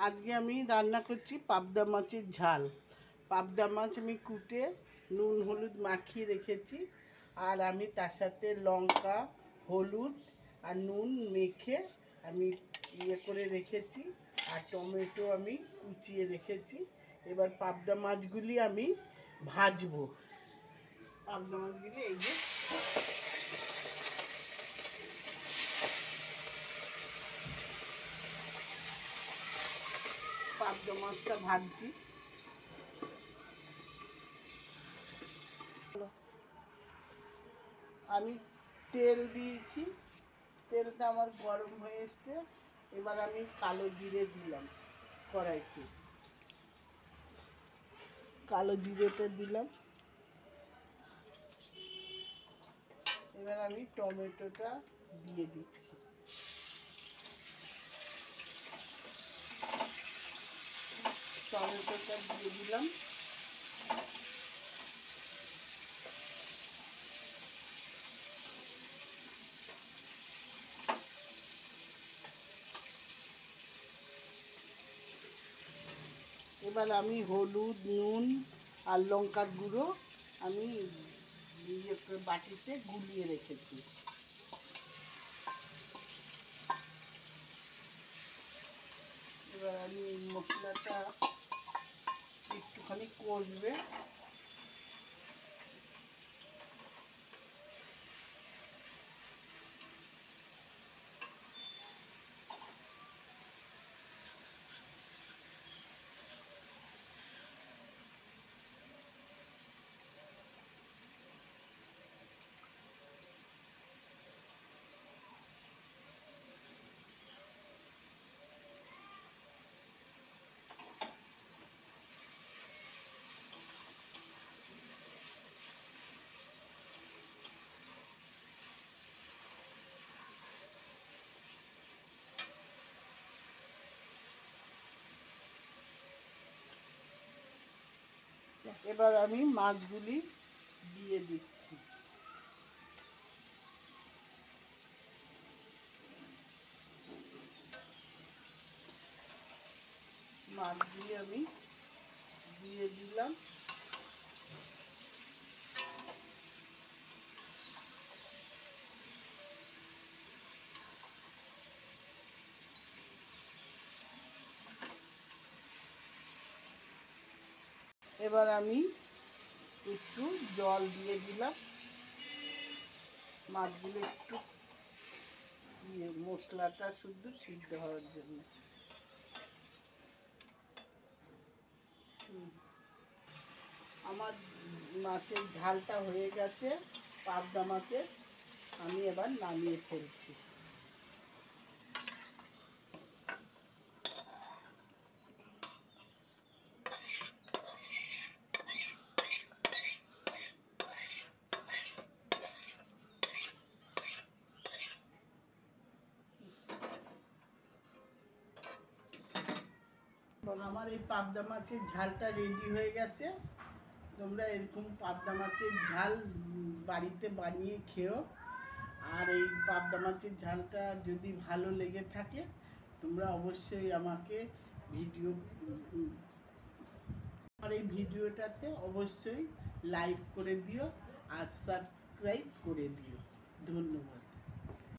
আজকে আমি রান্না করছি পাবদা মাছের ঝাল। পাবদা মাছ আমি কুটে নুন হলুদ মাখিয়ে রেখেছি, আর আমি তার সাথে লঙ্কা হলুদ আর নুন মেখে আমি করে রেখেছি, আর টমেটো আমি কুচিয়ে রেখেছি। এবার পাবদা মাছগুলি আমি ভাজবো। পাবদা মাছগুলি এই যে পাবদা মাছটা ভাজছি। আমি তেল দিয়েছি, তেলটা আমার গরম হয়ে এসছে। এবার আমি কালো জিরে দিলাম কড়াইতে, কালো জিরেটা দিলাম। এবার আমি টমেটোটা দিয়ে দিচ্ছি। টমেটোটা দিয়ে দিলাম। এবার আমি হলুদ নুন আর লঙ্কার গুঁড়ো আমি বাটিতে গুলিয়ে রেখেছি। এবার আমি মশলাটা একটুখানি কষবে। এবার আমি মাছগুলি দিয়ে দিচ্ছি। মাছগুলি আমি দিয়ে দিলাম। এবার আমি একটু জল দিয়ে দিলাম, মাছগুলো একটু মশলাটা শুদ্ধ সিদ্ধ হওয়ার জন্য। আমার মাছের ঝালটা হয়ে গেছে, পাবদা মাছের। আমি এবার নামিয়ে ফেলছি। আমার এই পাবদা মাছের ঝালটা রেডি হয়ে গেছে। তোমরা এরকম পাবদা মাছের ঝাল বাড়িতে বানিয়ে খেও। আর এই পাবদা মাছের ঝালটা যদি ভালো লেগে থাকে, তোমরা অবশ্যই আমাকে আমার এই ভিডিওটাতে অবশ্যই লাইক করে দিও আর সাবস্ক্রাইব করে দিও। ধন্যবাদ।